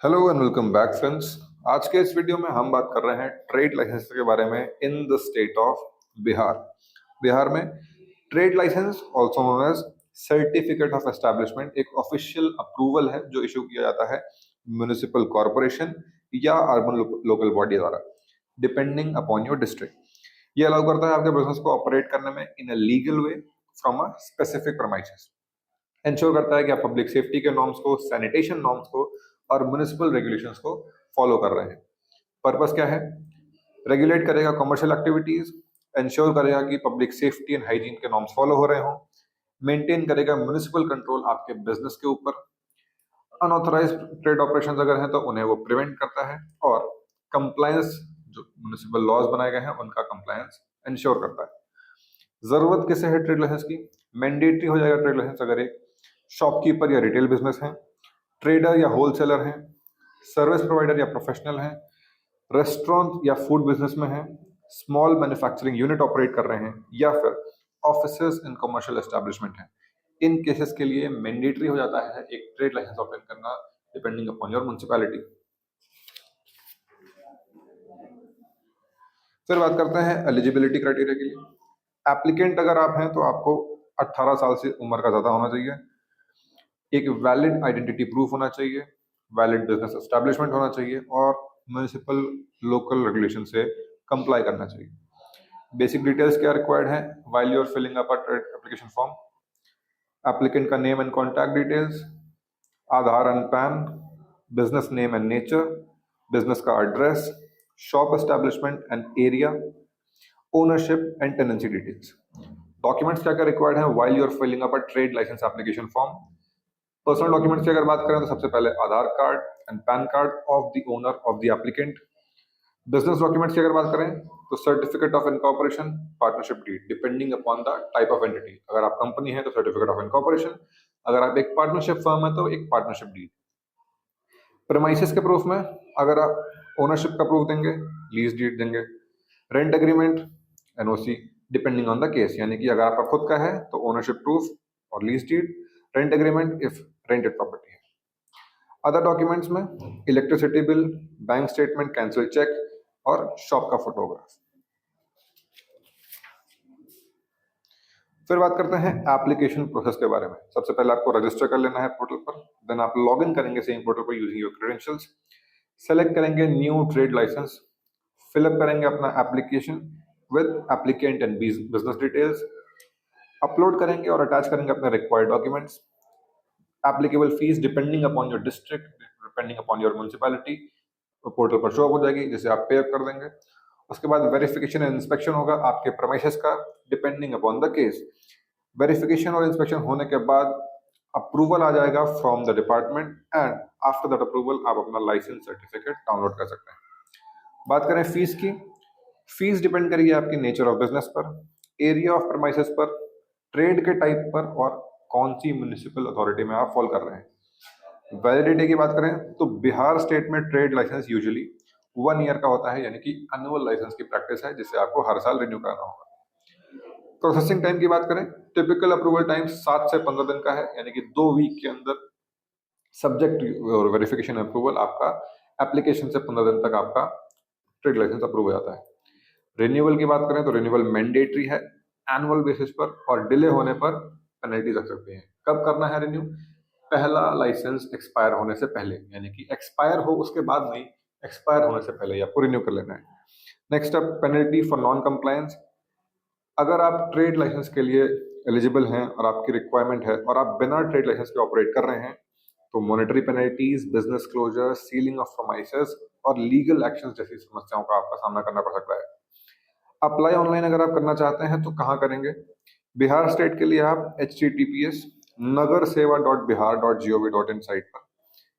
Hello and welcome back friends. आज के इस वीडियो में हम बात कर रहे हैं ट्रेड लाइसेंस के बारे में in the state of Bihar. Bihar में trade license also known as certificate of establishment एक ऑफिशियल अप्रूवल है जो इशू किया जाता है म्युनिसिपल कॉरपोरेशन या अर्बन लोकल बॉडी द्वारा, डिपेंडिंग अपॉन योर डिस्ट्रिक्ट। ये अलाउ करता है आपके बिजनेस को ऑपरेट करने में in a legal way from a specific premises. Ensure करता है कि आप पब्लिक सेफ्टी के नॉर्म्स को, सैनिटेशन नॉर्म्स को और म्युनिसिपल रेगुलेशंस को फॉलो कर रहे हैं। पर्पस क्या है? रेगुलेट करेगा कमर्शियल एक्टिविटीज, इंश्योर करेगा कि पब्लिक सेफ्टी एंड हाइजीन के नॉर्म्स फॉलो हो रहे हों, मेंटेन करेगा म्युनिसिपल कंट्रोल आपके बिजनेस के ऊपर, अनऑथराइज ट्रेड ऑपरेशंस अगर हैं तो उन्हें वो प्रिवेंट करता है, और कंप्लायंस जो म्युनिसिपल लॉज बनाए गए हैं उनका कंप्लायंस इंश्योर करता है। जरूरत किसे है ट्रेड लाइसेंस की? मैंडेटरी हो जाएगा ट्रेड लाइसेंस अगर एक शॉपकीपर या रिटेल बिजनेस है, ट्रेडर या होलसेलर हैं, सर्विस प्रोवाइडर या प्रोफेशनल हैं, रेस्टोरेंट या फूड बिजनेस में हैं, स्मॉल मैन्युफैक्चरिंग यूनिट ऑपरेट कर रहे हैं, या फिर ऑफिसेज इन कमर्शियल एस्टैब्लिशमेंट हैं। इन केसेस के लिए मैंडेटरी हो जाता है एक ट्रेड लाइसेंस ऑपरेट करना, डिपेंडिंग अपॉन योर म्युनिसिपैलिटी। फिर बात करते हैं एलिजिबिलिटी क्राइटेरिया के लिए। एप्लीकेंट अगर आप हैं तो आपको 18 साल से उम्र का ज्यादा होना चाहिए, एक वैलिड आइडेंटिटी प्रूफ होना चाहिए, वैलिड बिजनेस एस्टैब्लिशमेंट होना चाहिए, और म्युनिसिपल लोकल रेगुलेशन से कंप्लाई करना चाहिए। बेसिक डिटेल्स क्या रिक्वायर्ड है while you are filling up application form? Applicant का name and contact details, Aadhaar and PAN, business name and nature, business का address, shop establishment and area, ownership and tenancy details. Documents क्या क्या required है while you are filling up a trade license application form? Personal documents की अगर बात करें तो सबसे पहले Aadhaar card and PAN card of the owner of the applicant. Business documents की अगर बात करें तो certificate of incorporation, partnership deed, depending upon the type of entity. अगर आप कंपनी है तो सर्टिफिकेट ऑफ इनकॉर्पोरेशन, अगर आप एक पार्टनरशिप फर्म है तो एक पार्टनरशिप डीड। प्रेमाइसिस के प्रूफ में अगर आप ओनरशिप का प्रूफ देंगे, लीज डीड देंगे, rent agreement, NOC, depending on the case. यानी कि अगर आपका खुद का है तो ओनरशिप प्रूफ और lease deed, rent agreement if rented property है। अदर डॉक्यूमेंट्स में electricity bill, bank statement, cancel cheque और शॉप का फोटोग्राफ। फिर बात करते हैं एप्लीकेशन प्रोसेस के बारे में। सबसे पहले आपको रजिस्टर कर लेना है पोर्टल पर, देन आप लॉग इन करेंगे सेम पोर्टल पर यूजिंग योर क्रेडेंशियल्स, सेलेक्ट करेंगे न्यू ट्रेड लाइसेंस, फिलअप करेंगे अपना application with applicant and business details, upload करेंगे और अटैच करेंगे अपने required documents. Applicable fees depending upon your district, depending upon your municipality portal पर show हो जाएगी, जिसे आप पे कर देंगे। उसके बाद वेरिफिकेशन एंड इंस्पेक्शन होगा आपके प्रेमाइसेस का, depending upon the case. Verification और इंस्पेक्शन होने के बाद अप्रूवल आ जाएगा from the department, and after that approval आप अपना लाइसेंस सर्टिफिकेट डाउनलोड कर सकते हैं। बात करें फीस की, फीस डिपेंड करेगी आपकी नेचर ऑफ बिजनेस पर, एरिया ऑफ प्रेमाइसेस पर, ट्रेड के टाइप पर, और कौन सी म्युनिसिपल अथॉरिटी में आप फॉल कर रहे हैं। वैलिडिटी की बात करें तो बिहार स्टेट में ट्रेड लाइसेंस यूजुअली 1 ईयर का होता है, यानी कि एनुअल लाइसेंस की प्रैक्टिस है जिसे आपको हर साल रिन्यू करना होगा। प्रोसेसिंग टाइम की बात करें, टिपिकल अप्रूवल टाइम 7 से 15 दिन का है, यानी कि 2 वीक के अंदर सब्जेक्ट और वेरिफिकेशन अप्रूवल आपका एप्लीकेशन से 15 दिन तक आपका ट्रेड लाइसेंस अप्रूव हो जाता है। रिन्यूअल की बात करें तो रिन्यूअल मैंडेटरी है एनुअल बेसिस पर, और डिले होने पर पेनल्टी लग सकती है। कब करना है रिन्यू? पहला लाइसेंस एक्सपायर होने से पहले, यानी कि एक्सपायर हो उसके बाद नहीं, एक्सपायर होने से पहले ही आपको रिन्यू कर लेना है। Next up, penalty for non compliance. अगर आप ट्रेड लाइसेंस के लिए एलिजिबल हैं और आपकी रिक्वायरमेंट है और आप बिना ट्रेड लाइसेंस के ऑपरेट कर रहे हैं तो monetary penalties, business closure, sealing off premises और लीगल एक्शंस जैसी समस्याओं का आपका सामना करना पड़ सकता है। अप्लाई ऑनलाइन अगर आप करना चाहते हैं तो कहाँ करेंगे? बिहार स्टेट के लिए आप https nagarsewa.bihar.gov.in साइट पर,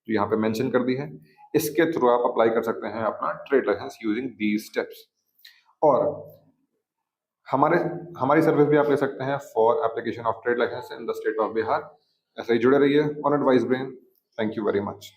जो यहाँ पे मेंशन कर दी है, इसके थ्रू आप अप्लाई कर सकते हैं अपना trade licence using these steps. और हमारे हमारी सर्विस भी आप ले सकते हैं for application of trade licence in the state of Bihar. ऐसे ही जुड़े रहिए on advice brain. Thank you very much.